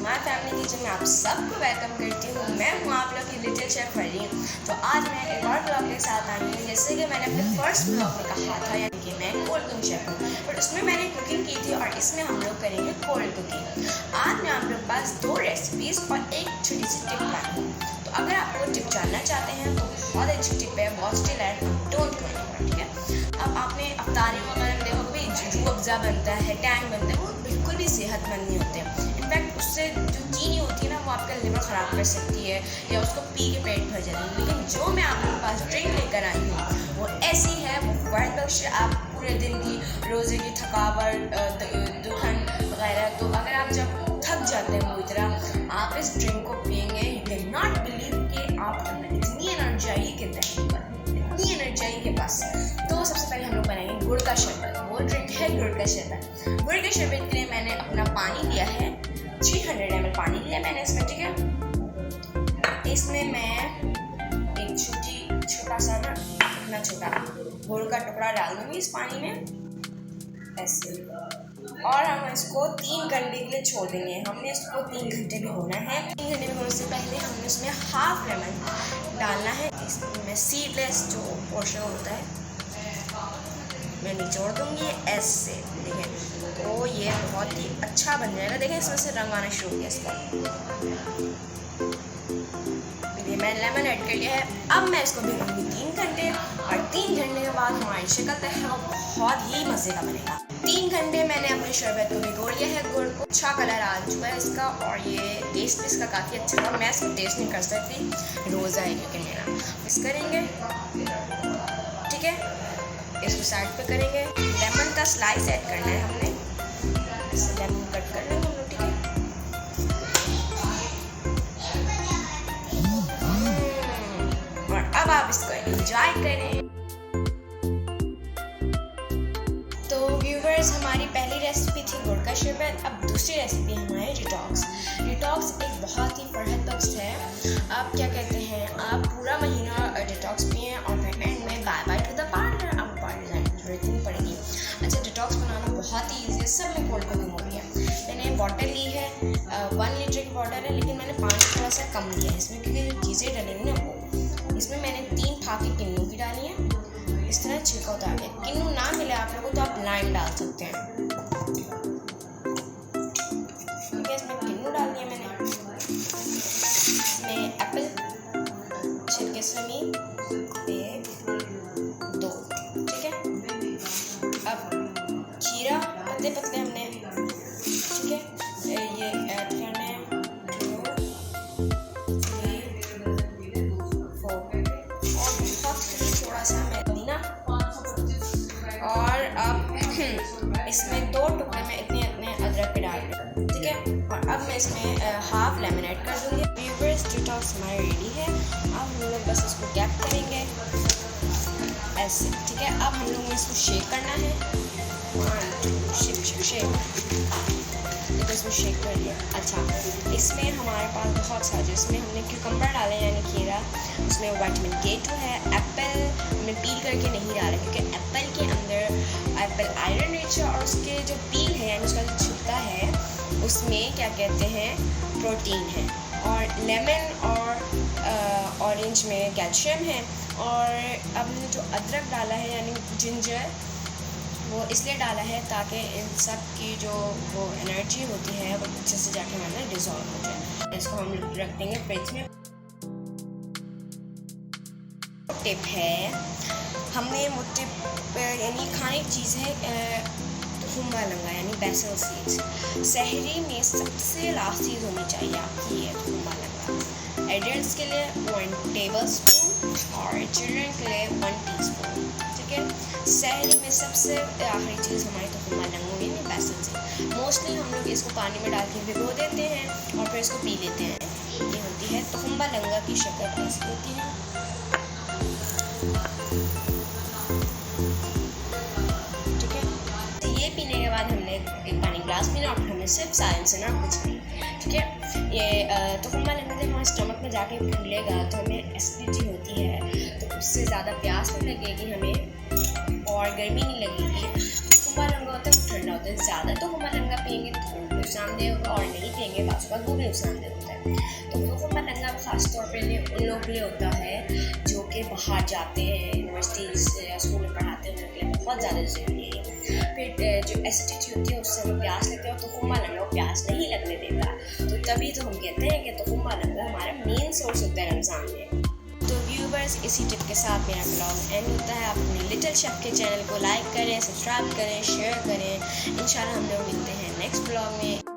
हमारे family kitchen में आप सबको वेलकम करती हूँ। मैं हूँ आप लोग की लिटिल शेफ फरीन। तो आज मैं एक और ब्लॉग के साथ आई हूँ। जैसे कि मैंने अपने फर्स्ट ब्लॉग में कहा था, यानी कि मैं कोल्ड कुकिंग शेफ हूँ, पर उसमें मैंने कुकिंग की थी और इसमें हम लोग करेंगे कोल्ड कुकिंग। आज मैं आप लोग के पास 2 रेसिपीज़ और एक छोटी सी टिप लाई हूँ। तो अगर आप लोग टिप जानना चाहते हैं तो बहुत अच्छी टिप है, watch till and don't go anywhere, ठीक है। अब आपने अफ्तारी वगैरह में देखो भी रूह अफ़ज़ा बनता है, टैंग बनता है, वो बिल्कुल भी सेहतमंद नहीं होते हैं। इनफैक्ट उससे जो चीनी होती है ना, वो आपका लिवर ख़राब कर सकती है या उसको पी के पेट भर जाता है। लेकिन जो मैं आप लोगों के पास ड्रिंक लेकर आई हूँ वो ऐसी है, वो फ़ायदा बख्श। आप पूरे दिन की रोज़े की थकावट, दुखन वगैरह, तो अगर आप जब थक जाते हैं पूरी तरह, आप इस ड्रिंक को पिएंगे, यू कैन नॉट बिलीव कि आप इतनी एनर्जाई के पास। तो सबसे पहले हम लोग बनाएंगे गुड़ का शरबत। वो ड्रिंक है गुड़ का शरबत। गुड़ के शरबत के लिए मैंने अपना पानी लिया है, 300 ml पानी लिया मैंने इसमें, ठीक है। इसमें मैं एक छोटा सा ना, इतना छोटा गुड़ का टुकड़ा डाल दूँगी इस पानी में ऐसे, और हम इसको 3 घंटे के लिए छोड़ देंगे। हमने इसको 3 घंटे भिगोना है। 3 घंटे भिगोने से पहले हमने इसमें हाफ लेमन डालना है। इसमें सीडलेस जो पोर्शन होता है मैं निचोड़ दूँगी ऐसे, देखें। तो ये बहुत ही अच्छा बन जाएगा। देखें इसमें से रंग आना शुरू हो गया इसका। ये मैंने लेमन ऐड कर लिया है। अब मैं इसको भिगोऊंगी 3 घंटे, और 3 घंटे के बाद हमारी शक्ल है वो बहुत ही मज़े का बनेगा। 3 घंटे मैंने अपने शरबत को भिगो लिया है, गुड़ को। अच्छा कलर आ चुका है इसका, और ये टेस्ट भी इसका काफ़ी अच्छा था। मैं इसको टेस्ट नहीं कर सकती, रोज़ा है क्योंकि मेरा। मिक्स करेंगे, ठीक है। इसको साइड पे करेंगे। लेमन का स्लाइस ऐड करना है हमने, इससे लेमन कट कर लेंगे हम लोग, ठीक है। और अब आप इसको एंजॉय करें। तो व्यूवर्स, हमारी पहली रेसिपी थी गुड़ का शरबत। अब दूसरी रेसिपी हमारी डिटॉक्स। डिटॉक्स एक बहुत ही फरहत बख्श है। आप क्या कहते हैं, आप पूरा महीना डिटॉक्स पिएं और फिर एंड में bye bye to the partner. आपको पार्टनर जाने की जरूरत नहीं पड़ेगी। अच्छा, डिटॉक्स बनाना बहुत ही ईजी है, सब में कोल्ड कुकिंग हो गया। मैंने बॉटल ली है, 1 लीटर की बॉटल है, लेकिन मैंने पानी थोड़ा सा कम लिया है इसमें, क्योंकि जो चीज़ें डलेंगी ना वो, इसमें मैंने 3 फाके किन्नू की डाली है। इस तरह छिलका उतार लिया। किन्नू ना मिले आप लोगों को तो आप लाइम डाल सकते हैं, ठीक है। इसमें किन्नू डाल दिया मैंने। इसमें एप्पल छिलके समेत 1, 2, ठीक है। अब खीरा पतले पतले हमने, ठीक है, ये ऐड करना है 2, 3, 4, और बहुत थोड़ा सा पुदीना। और अब इसमें 2 टुकड़े में इतने अदरक के डाल दूँ, ठीक है। और अब मैं इसमें हाफ लेमन ऐड कर दूँगी। व्यूअर्स, डिटॉक्स हमारी रेडी है। अब हम लोग बस इसको गैप करेंगे ऐसे, ठीक है। अब हम लोग इसको शेक करना है, 1, 2 शेक। तो इसमें शेक कर लिया। अच्छा, इसमें हमारे पास बहुत सारे, इसमें हमने क्यूकम्बर डाले यानी खीरा, उसमें विटामिन K2 है। एप्पल हमने पील करके नहीं डाला, क्योंकि एप्पल के अंदर एप्पल आयरन रिच है, और उसके जो पील है यानी उसका जो छिलका है उसमें क्या कहते हैं, प्रोटीन है। और लेमन और ऑरेंज में कैल्शियम है। और अब हमने जो अदरक डाला है यानी जिंजर, वो इसलिए डाला है ताकि इन सब की जो वो एनर्जी होती है वो अच्छे से जाके हमारे डिज़ोल्व हो जाए। इसको हम रख देंगे फ्रिज में। टिप है, हमने वो टिप यानी खाने की चीज़ है तुफुम्बा लंगा यानी बेसल सीड्स। सहरी में सबसे लास्ट चीज़ होनी चाहिए आपकी ये तुफुम्बा लंगा। एडल्ट्स के लिए 1 टेबल स्पून और चिल्ड्रन के लिए 1 टीस्पून, ठीक है। सहरी में सबसे आखिरी चीज़ हमारी तुफुम्बा लंगा यानी बेसल सीड। मोस्टली हम लोग इसको पानी में डाल के भिगो देते हैं और फिर इसको पी लेते हैं। ये होती है तुफुम्बा लंगा की शक्ल ऐसी होती है, ठीक है। तो ये पीने के बाद हमने एक पानी ग्लास पीना और हमें सिर्फ साइलेंस से ना कुछ नहीं, ठीक है। ये तुफुम्बा लंगा जब हमारे स्टमक में जाके घुलेगा तो हमें एसिडिटी होती है, तो उससे ज़्यादा प्यास नहीं लगेगी हमें और गर्मी नहीं लगेगी। तुफुम्बा लंगा होता है ठंडा होता है। ज़्यादा तो हुमा लंगा पियेंगे तो खून भी नुकसानदेह होगा, और नहीं पियेंगे बाज़ वो भी नुकसानदेह होता है। तो हुमा लंगा ख़ासतौर पर उन लोगों के लिए होता है जो कि बाहर जाते हैं, यूनिवर्सिटीज़ या स्कूल में पढ़ाते हैं, उनके लिए बहुत ज़्यादा ज़रूरी है। फिर जो एसिडिटी होती है उससे हमें प्यास लगती है, और तो हुमा लंगा वो प्यास नहीं लगने देता। तो तभी तो हम कहते हैं कि तो हुमा लंगा हमारा मेन सोर्स होता है रमज़ान में। तो व्यूवर्स, इसी टिप के साथ मेरा ब्लॉग एंड होता है। आप अपने लिटिल शेफ के चैनल को लाइक करें, सब्सक्राइब करें, शेयर करें। इंशाल्लाह हम लोग मिलते हैं नेक्स्ट ब्लॉग में।